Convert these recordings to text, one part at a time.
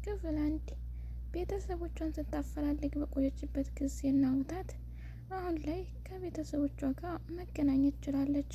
ክፍል 1 ቤተሰቦቿን ስታፈላልግ በቆየችበት ጊዜና ውታት አሁን ላይ ከቤተሰቦቿ ጋር መገናኘት ችላለች።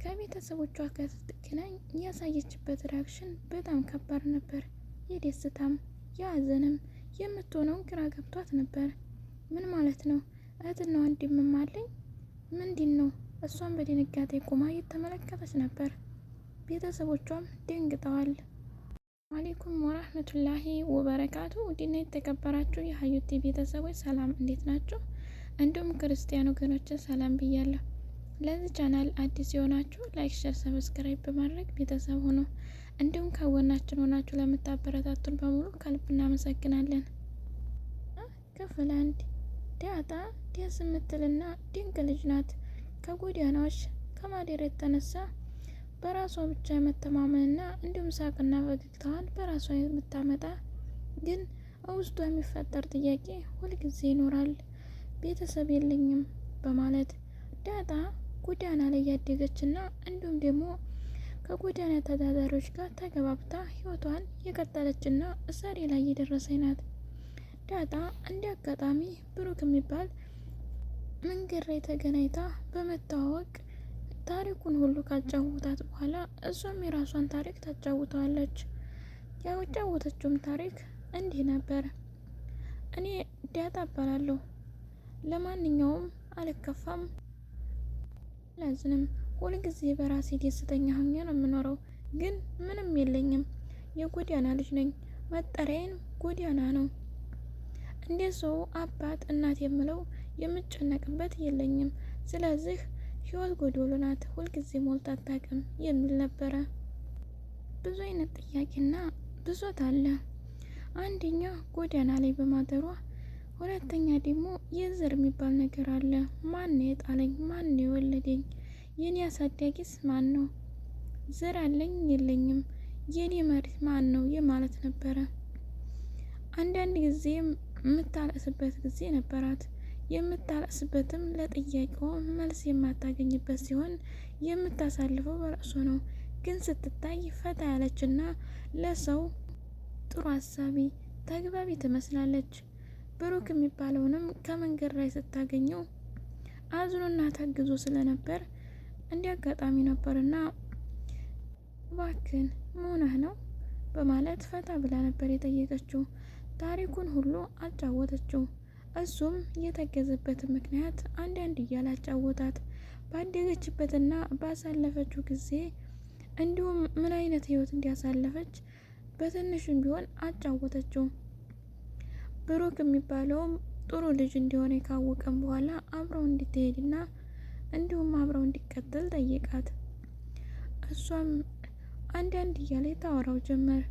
ከቤተሰቦቿ ጋር ስትገናኝ ያሳየችበት ሪያክሽን በጣም ከባድ ነበር። የደስታም የሀዘንም የምትሆነውን ግራ ገብቷት ነበር። ምን ማለት ነው? እህትና ወንድምም አለኝ? ምንድን ነው? እሷን በድንጋጤ ቆማ እየተመለከተች ነበር። ቤተሰቦቿም ደንግጠዋል። አለይኩም ወራህመቱላሂ ወበረካቱ። ውድና የተከበራችሁ የሀዩቲ ቤተሰቦች ሰላም፣ እንዴት ናችሁ? እንዲሁም ክርስቲያን ወገኖች ሰላም ብያለሁ። ለዚህ ቻናል አዲስ የሆናችሁ ላይክ፣ ሸር፣ ሰብስክራይብ በማድረግ ቤተሰብ ሆኖ እንዲሁም ከጎናችን ሆናችሁ ለምታበረታቱን በሙሉ ከልብ እናመሰግናለን። ክፍል 1 ዳጣ ደስ የምትልና ድንቅ ልጅ ናት። ከጎዳናዎች ከማደር የተነሳ በራሷ ብቻ የመተማመንና እንዲሁም ሳቅና ፈገግታዋን በራሷ የምታመጣ ግን ውስጧ የሚፈጠር ጥያቄ ሁልጊዜ ይኖራል። ቤተሰብ የለኝም በማለት ዳጣ ጎዳና ላይ ያደገችና እንዲሁም ደግሞ ከጎዳና ተዳዳሪዎች ጋር ተገባብታ ህይወቷን የቀጠለችና ዛሬ ላይ የደረሰች ናት። ዳጣ እንደ አጋጣሚ ብሩክ የሚባል መንገድ ላይ ተገናኝታ በመተዋወቅ ታሪኩን ሁሉ ካጫወታት በኋላ እሷም የራሷን ታሪክ ታጫውተዋለች። ያጫወተችውም ታሪክ እንዲህ ነበር። እኔ ዳጣ እባላለሁ። ለማንኛውም አልከፋም፣ አላዝንም። ሁልጊዜ በራሴ ደስተኛ ሆኜ ነው የምኖረው። ግን ምንም የለኝም። የጎዳና ልጅ ነኝ። መጠሪያዬን ጎዳና ነው። እንደ ሰው አባት እናት የምለው የምጨነቅበት የለኝም። ስለዚህ ህይወት ጎዶሎ ናት፣ ሁልጊዜ ሞልታ አታውቅም የሚል ነበረ። ብዙ አይነት ጥያቄና ብሶት አለ። አንደኛ ጎዳና ላይ በማደሯ፣ ሁለተኛ ደግሞ የዘር የሚባል ነገር አለ። ማን የጣለኝ? ማን የወለደኝ? የኔ አሳዳጊስ ማን ነው? ዘር አለኝ የለኝም? የኔ መሪ ማን ነው የማለት ነበረ። አንዳንድ ጊዜም የምታለቅስበት ጊዜ ነበራት። የምታለቅስበትም ለጥያቄው መልስ የማታገኝበት ሲሆን የምታሳልፈው በራሷ ነው። ግን ስትታይ ፈታ ያለችና ለሰው ጥሩ አሳቢ ተግባቢ ትመስላለች። ብሩክ የሚባለውንም ከመንገድ ላይ ስታገኘው አዝኖና ታግዞ ስለነበር እንዲህ አጋጣሚ ነበርና እባክህን መሆንህ ነው በማለት ፈታ ብላ ነበር የጠየቀችው። ታሪኩን ሁሉ አጫወተችው። እሱም የተገዘበትን ምክንያት አንዳንድ እያለ አጫወታት። ባደገችበትና ባሳለፈችው ጊዜ እንዲሁም ምን አይነት ህይወት እንዲያሳለፈች በትንሹም ቢሆን አጫወተችው። ብሩክ የሚባለውም ጥሩ ልጅ እንዲሆነ ካወቀም በኋላ አብረው እንድትሄድና እንዲሁም አብረው እንዲቀጥል ጠይቃት። እሷም አንዳንድ እያለ ታወራው ጀመር።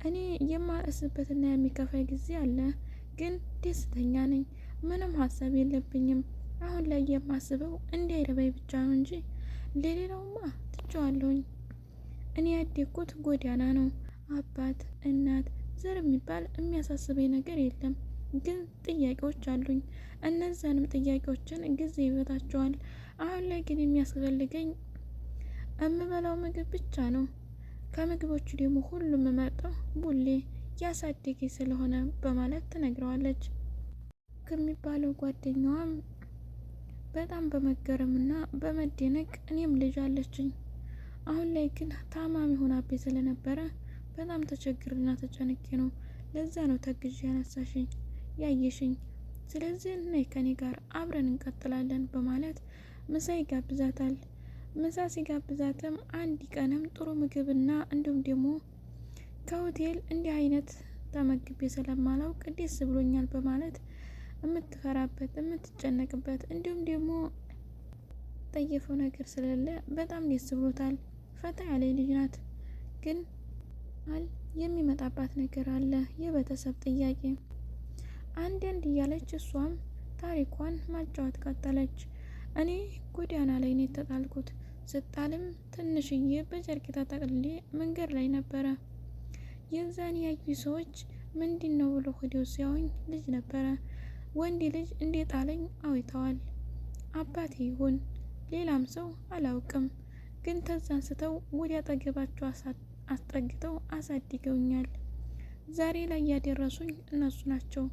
እኔ የማለቅስበትና የሚከፋኝ ጊዜ አለ፣ ግን ደስተኛ ነኝ። ምንም ሀሳብ የለብኝም። አሁን ላይ የማስበው እንዳይረባኝ ብቻ ነው እንጂ ለሌላውማ ትቼዋለሁኝ። እኔ ያደግኩት ጎዳና ነው። አባት እናት ዘር የሚባል የሚያሳስበኝ ነገር የለም። ግን ጥያቄዎች አሉኝ። እነዛንም ጥያቄዎችን ጊዜ ይፈታቸዋል። አሁን ላይ ግን የሚያስፈልገኝ የምበላው ምግብ ብቻ ነው። ከምግቦቹ ደግሞ ሁሉም የምመርጠው ቡሌ ያሳደገኝ ስለሆነ በማለት ትነግረዋለች። ከሚባለው ጓደኛዋም በጣም በመገረምና በመደነቅ እኔም ልጅ አለችኝ፣ አሁን ላይ ግን ታማሚ ሆናብኝ ስለነበረ በጣም ተቸግርና ተጨንቄ ነው። ለዛ ነው ተግዤ ያነሳሽኝ ያየሽኝ። ስለዚህ ነይ ከኔ ጋር አብረን እንቀጥላለን በማለት ምሳ ይጋብዛታል። ምሳ ሲጋብዛትም አንድ ቀንም ጥሩ ምግብና እንዲሁም ደግሞ ከሆቴል እንዲህ አይነት ተመግቤ ስለማላውቅ ደስ ብሎኛል በማለት የምትፈራበት የምትጨነቅበት እንዲሁም ደግሞ ጠየፈው ነገር ስለሌለ በጣም ደስ ብሎታል። ፈታ ያለ ልጅ ናት። ግን የሚመጣባት ነገር አለ። የቤተሰብ ጥያቄ አንዳንድ እያለች እሷም ታሪኳን ማጫወት ቀጠለች። እኔ ጎዳና ላይ ነው የተጣልኩት። ስጣልም ትንሽዬ በጨርቅ ተጠቅልዬ መንገድ ላይ ነበረ። የዛን ያዩ ሰዎች ምንድን ነው ብሎ ሆዴው ሲያዩኝ ልጅ ነበረ። ወንድ ልጅ እንደጣለኝ አውይተዋል። አባቴ ይሁን ሌላም ሰው አላውቅም። ግን ተዛ አንስተው ወደ አጠገባቸው አስጠግተው አሳድገውኛል። ዛሬ ላይ ያደረሱኝ እነሱ ናቸው።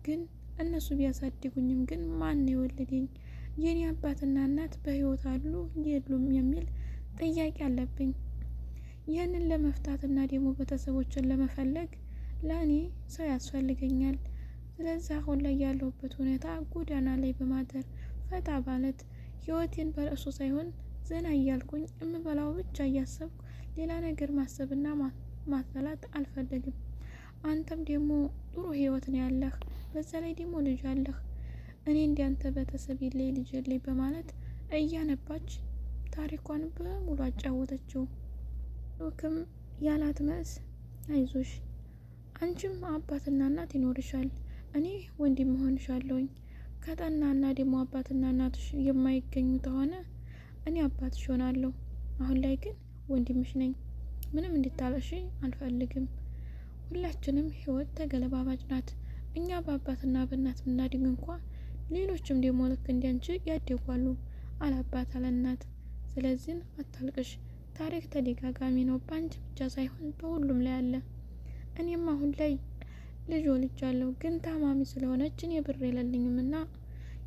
ግን እነሱ ቢያሳድጉኝም ግን ማን የወለደኝ? የኔ አባትና እናት በህይወት አሉ የሉም የሚል ጥያቄ አለብኝ። ይህንን ለመፍታትና ደግሞ ቤተሰቦችን ለመፈለግ ለእኔ ሰው ያስፈልገኛል። ስለዚህ አሁን ላይ ያለሁበት ሁኔታ ጎዳና ላይ በማደር ፈታ ማለት ህይወቴን በርዕሱ ሳይሆን ዘና እያልኩኝ የምበላው ብቻ እያሰብኩ ሌላ ነገር ማሰብና ማሰላት አልፈልግም። አንተም ደግሞ ጥሩ ህይወት ነው ያለህ፣ በዛ ላይ ደግሞ ልጅ አለህ። እኔ እንዲያንተ ቤተሰብ የለኝ ልጅ የለኝ በማለት እያነባች ታሪኳን በሙሉ አጫወተችው። ብሩክም ያላት መልስ አይዞሽ፣ አንቺም አባትና እናት ይኖርሻል፣ እኔ ወንድም እሆንሻለሁኝ። ከጠናና ደግሞ አባትና እናትሽ የማይገኙ ከሆነ እኔ አባትሽ ሆናለሁ። አሁን ላይ ግን ወንድምሽ ነኝ። ምንም እንድታለሽ አልፈልግም። ሁላችንም ህይወት ተገለባባጭ ናት። እኛ በአባትና በእናት ብናድግ እንኳ ሌሎችም ደግሞ ልክ እንዲያንቺ ያድጓሉ አላባት አለናት። ስለዚህ አታልቅሽ። ታሪክ ተደጋጋሚ ነው፣ በአንቺ ብቻ ሳይሆን በሁሉም ላይ አለ። እኔም አሁን ላይ ልጅ ወልጃለሁ፣ ግን ታማሚ ስለሆነች እኔ ብር የለልኝም እና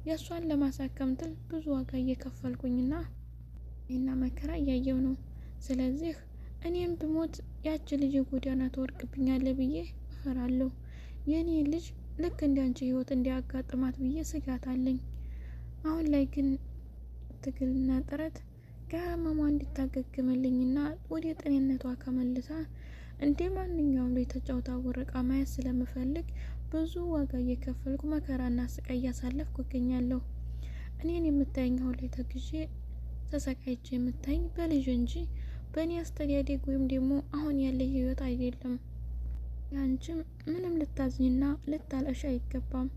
የእሷን ለማሳከም ትል ብዙ ዋጋ እየከፈልኩኝና እና መከራ እያየው ነው። ስለዚህ እኔም ብሞት ያቺ ልጅ ጎዳና ትወድቅብኛለ ብዬ እፈራለሁ። የኔ ልጅ ልክ እንዳንቺ ህይወት እንዲያጋጥማት ብዬ ስጋት አለኝ። አሁን ላይ ግን ትግልና ጥረት ከህመሟ እንድታገግምልኝና ወደ ጤንነቷ ከመልሳ እንደ ማንኛውም ላይ ተጫውታ ወርቃ ማየት ስለምፈልግ ብዙ ዋጋ እየከፈልኩ መከራና ስቃይ እያሳለፍኩ እገኛለሁ። እኔን የምታየኝ አሁን ላይ ተግዤ ተሰቃይቼ የምታየኝ በልጅ እንጂ በእኔ አስተዳደግ ወይም ደግሞ አሁን ያለ ህይወት አይደለም። ያንቺም ምንም ልታዝኝና ልታለሽ አይገባም።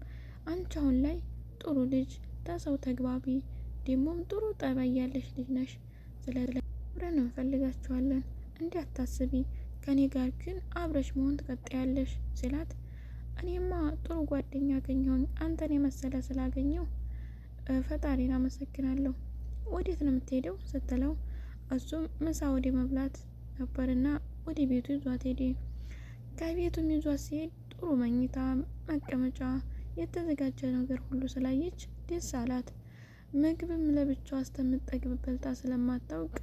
አንቺ አሁን ላይ ጥሩ ልጅ፣ ተሰው ተግባቢ፣ ደግሞም ጥሩ ጠባይ ያለሽ ልጅ ነሽ። ስለዚህ አብረን እንፈልጋችኋለን፣ እንዳታስቢ፣ ከኔ ጋር ግን አብረሽ መሆን ትቀጥያለሽ ሲላት፣ እኔማ ጥሩ ጓደኛ አገኘሁኝ፣ አንተን የመሰለ ስላገኘው ፈጣሪን አመሰግናለሁ። ወዴት ነው የምትሄደው ስትለው፣ እሱም ምሳ ወደ መብላት ነበርና ወደ ቤቱ ይዟት ሄደ። ከቤቱም ይዟት ሲሄድ ጥሩ መኝታ፣ መቀመጫ፣ የተዘጋጀ ነገር ሁሉ ስላየች ደስ አላት። ምግብም ለብቻዋ እስከምትጠግብ በልታ ስለማታውቅ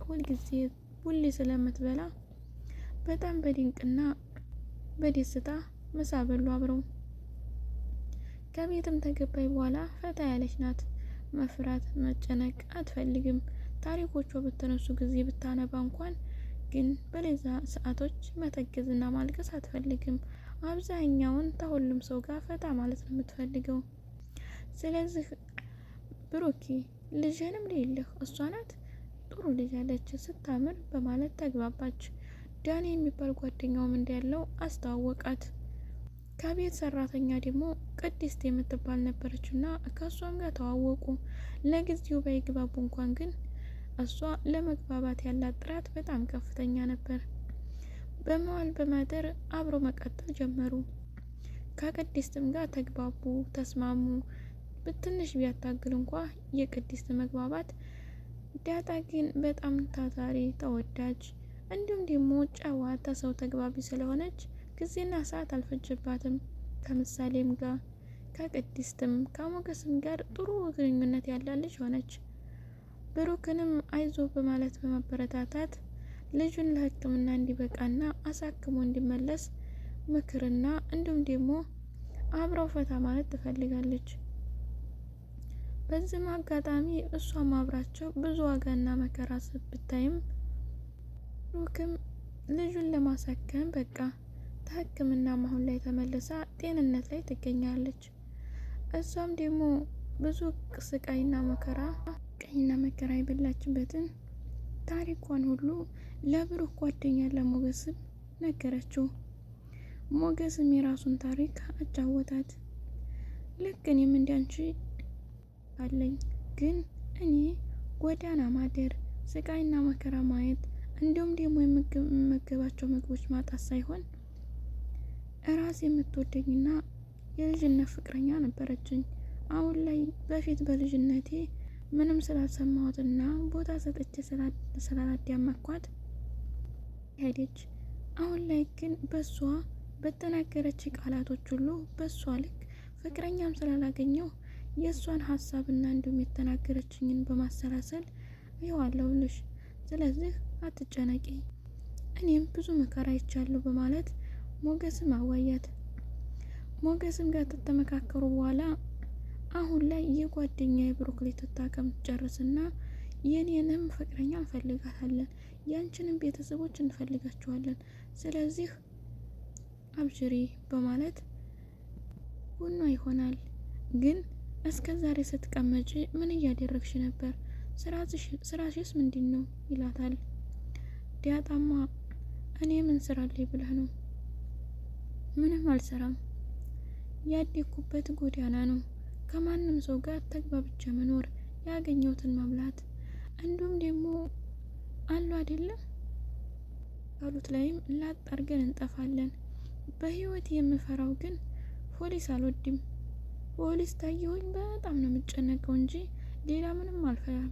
ሁሌ ስለምትበላ በጣም በድንቅና በደስታ ምሳ በሉ አብረው። ከቤትም ተገባይ በኋላ ፈታ ያለች ናት። መፍራት መጨነቅ አትፈልግም። ታሪኮቿ በተነሱ ጊዜ ብታነባ እንኳን ግን በሌዛ ሰዓቶች መተገዝና ማልቀስ አትፈልግም። አብዛኛውን ከሁሉም ሰው ጋር ፈታ ማለት ነው የምትፈልገው። ስለዚህ ብሩኬ ልጅህንም ሌለህ እሷ ናት ጥሩ ልጅ ያለች ስታምር በማለት ተግባባች። ዳኒ የሚባል ጓደኛውም እንዳለው አስተዋወቃት። ከቤት ሰራተኛ ደግሞ ቅድስት የምትባል ነበረችና ከእሷም ጋር ተዋወቁ። ለጊዜው ባይግባቡ እንኳን ግን እሷ ለመግባባት ያላት ጥራት በጣም ከፍተኛ ነበር። በመዋል በማደር አብሮ መቀጠል ጀመሩ። ከቅድስትም ጋር ተግባቡ፣ ተስማሙ። ትንሽ ቢያታግል እንኳ የቅድስት መግባባት ዳጣ ግን በጣም ታታሪ፣ ተወዳጅ እንዲሁም ደግሞ ጨዋ ሰው ተግባቢ ስለሆነች ጊዜና ሰዓት አልፈጀባትም። ከምሳሌም ጋር ከቅድስትም ከሞገስም ጋር ጥሩ ግንኙነት ያላለች ሆነች። ብሩክንም አይዞ በማለት በማበረታታት ልጁን ለሕክምና እንዲበቃና አሳክሞ እንዲመለስ ምክርና እንዲሁም ደግሞ አብረው ፈታ ማለት ትፈልጋለች። በዚህም አጋጣሚ እሷም አብራቸው ብዙ ዋጋና መከራ ብታይም ብሩክም ልጁን ለማሳከም በቃ ከሕክምና አሁን ላይ ተመልሳ ጤንነት ላይ ትገኛለች። እሷም ደግሞ ብዙ ስቃይና መከራ የበላችበትን ታሪኳን ሁሉ ለብሩክ ጓደኛ ለሞገስም ነገረችው። ሞገስም የራሱን ታሪክ አጫወታት። ልክ እኔም እንዳንቺ አለኝ፣ ግን እኔ ጎዳና ማደር፣ ስቃይና መከራ ማየት እንዲሁም ደግሞ የምመገባቸው ምግቦች ማጣት ሳይሆን እራስ የምትወደኝና የልጅነት ፍቅረኛ ነበረችኝ። አሁን ላይ በፊት በልጅነቴ ምንም ስላልሰማሁትና ቦታ ሰጥቼ ስላላዳመኳት ሄደች። አሁን ላይ ግን በሷ በተናገረች ቃላቶች ሁሉ በእሷ ልክ ፍቅረኛም ስላላገኘው የእሷን ሀሳብና እንዲሁም የተናገረችኝን በማሰላሰል ይዋለሁልሽ። ስለዚህ አትጨነቂ፣ እኔም ብዙ መከራ አይቻለሁ በማለት ሞገስም አዋያት። ሞገስም ጋር ከተመካከሩ በኋላ አሁን ላይ የጓደኛ የብሩክ ልትታከም ጨርስና የኔንም ፍቅረኛ እንፈልጋታለን፣ ያንቺንም ቤተሰቦች እንፈልጋቸዋለን። ስለዚህ አብሽሪ በማለት ቡና ይሆናል። ግን እስከ ዛሬ ስትቀመጪ ምን እያደረግሽ ነበር? ስራሽስ ምንድን ነው ይላታል። ዲያጣማ እኔ ምን ስራ አለኝ ብለህ ነው? ምንም አልሰራም። ያደግኩበት ጎዳና ነው። ከማንም ሰው ጋር ተግባብቼ መኖር፣ ያገኘሁትን መብላት፣ እንዲሁም ደግሞ አሉ አይደለም ካሉት ላይም ላጥ አድርገን እንጠፋለን። በህይወት የምፈራው ግን ፖሊስ አልወድም። ፖሊስ ታየሁኝ በጣም ነው የምጨነቀው እንጂ ሌላ ምንም አልፈራም።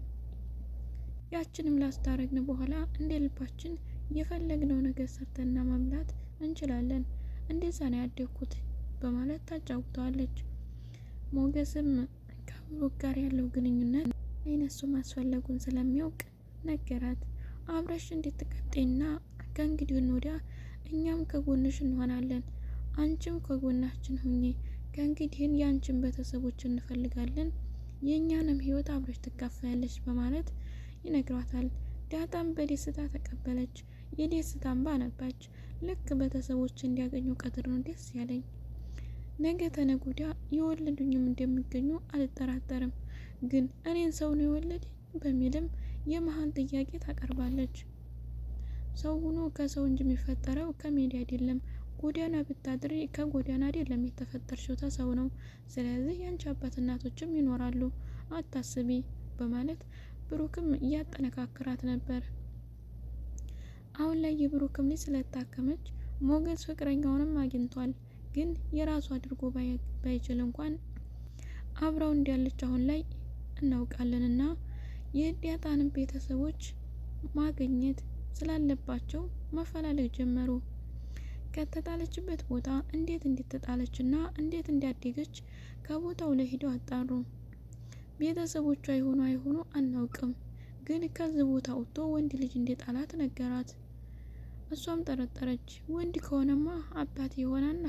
ያችንም ላስታረግን በኋላ እንደ ልባችን የፈለግነው ነገር ሰርተና መብላት እንችላለን። እንደዛ ነው ያደግኩት በማለት ታጫውተዋለች። ሞገስም ከብሩክ ጋር ያለው ግንኙነት አይነሱ ማስፈለጉን ስለሚያውቅ ነገራት። አብረሽ እንድትቀጤና ከእንግዲህ ወዲያ እኛም ከጎንሽ እንሆናለን፣ አንቺም ከጎናችን ሁኚ፣ ከእንግዲህን የአንቺን ቤተሰቦች እንፈልጋለን፣ የእኛንም ህይወት አብረሽ ትካፈያለች በማለት ይነግሯታል። ዳጣም በደስታ ተቀበለች። የደስታ እንባ ነባች። ልክ ቤተሰቦች እንዲያገኙ ቀድር ነው ደስ ያለኝ። ነገ ተነገ ወዲያ የወለዱኝም እንደሚገኙ አልጠራጠርም። ግን እኔን ሰው ነው የወለደ በሚልም የመሀል ጥያቄ ታቀርባለች። ሰው ሆኖ ከሰው እንጂ የሚፈጠረው ከሜዳ አይደለም። ጎዳና ብታድሪ ከጎዳና አይደለም የተፈጠርሽው ተሰው ነው። ስለዚህ ያንቺ አባት እናቶችም ይኖራሉ፣ አታስቢ በማለት ብሩክም እያጠነካከራት ነበር። አሁን ላይ የብሩክም ልጅ ስለታከመች ሞገስ ፍቅረኛውንም አግኝቷል። ግን የራሱ አድርጎ ባይችል እንኳን አብረው እንዳለች አሁን ላይ እናውቃለንና የዲያጣንም ቤተሰቦች ማግኘት ስላለባቸው መፈላለግ ጀመሩ። ከተጣለችበት ቦታ እንዴት እንድትጣለችና እንዴት እንዳደገች ከቦታው ላይ ሄደው አጣሩ። ቤተሰቦቿ ይሆኑ አይሆኑ አናውቅም፣ ግን ከዚህ ቦታ ወጥቶ ወንድ ልጅ እንደጣላት ነገራት። እሷም ጠረጠረች። ወንድ ከሆነማ አባቴ ይሆናና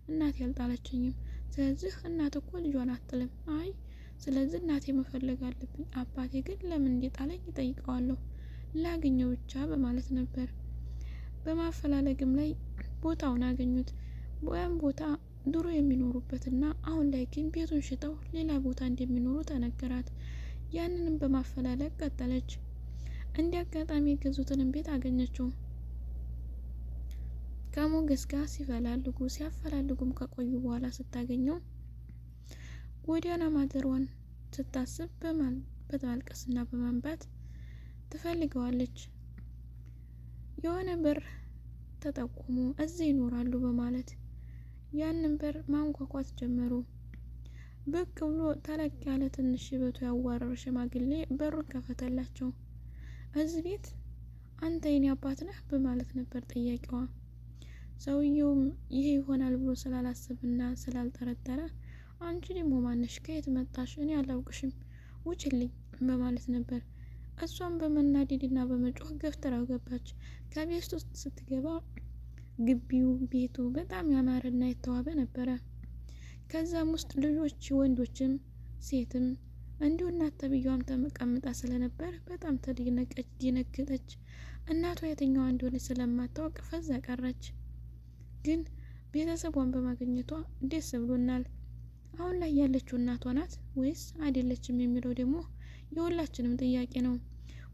እናቴ ያልጣለችኝም፣ ስለዚህ እናት እኮ ልጇን አትጥልም። አይ ስለዚህ እናቴ መፈለግ አለብኝ፣ አባቴ ግን ለምን እንደጣለኝ ይጠይቀዋለሁ፣ ላገኘው ብቻ በማለት ነበር። በማፈላለግም ላይ ቦታውን አገኙት። ያን ቦታ ድሮ የሚኖሩበትና አሁን ላይ ግን ቤቱን ሽጠው ሌላ ቦታ እንደሚኖሩ ተነገራት። ያንንም በማፈላለግ ቀጠለች። እንደ አጋጣሚ የገዙትንም ቤት አገኘችው። ከሞገስ ጋር ሲያፈላልጉም ከቆዩ በኋላ ስታገኘው ጎዳና ማደሯን ስታስብ በማልቀስና በማንባት ትፈልገዋለች። የሆነ በር ተጠቆሙ፣ እዚህ ይኖራሉ በማለት ያንን በር ማንኳኳት ጀመሩ። ብቅ ብሎ ተለቅ ያለ ትንሽ ሽበቱ ያዋረረ ሽማግሌ በሩን ከፈተላቸው። እዚህ ቤት አንተ የኔ አባት ነህ በማለት ነበር ጥያቄዋ። ሰውየውም ይሄ ይሆናል ብሎ ስላላሰብና ስላልጠረጠረ አንቺ ደግሞ ማነሽ? ከየት መጣሽ? እኔ አላውቅሽም፣ ውጭልኝ በማለት ነበር። እሷም በመናደድና በመጮህ ገፍትራው ገባች። ከቤት ውስጥ ስትገባ ግቢው ቤቱ በጣም ያማረና የተዋበ ነበረ። ከዛም ውስጥ ልጆች ወንዶችም ሴትም እንዲሁ እናት ተብያዋም ተቀምጣ ስለነበር በጣም ደነገጠች። እናቷ የትኛዋ እንደሆነች ስለማታውቅ ፈዛ ቀረች። ግን ቤተሰቧን በማግኘቷ ደስ ብሎናል። አሁን ላይ ያለችው እናቷ ናት ወይስ አይደለችም የሚለው ደግሞ የሁላችንም ጥያቄ ነው።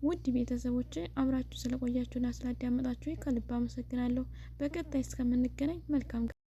ውድ ቤተሰቦች አብራችሁ ስለቆያችሁና ስላዳመጣችሁ ከልብ አመሰግናለሁ። በቀጣይ እስከምንገናኝ መልካም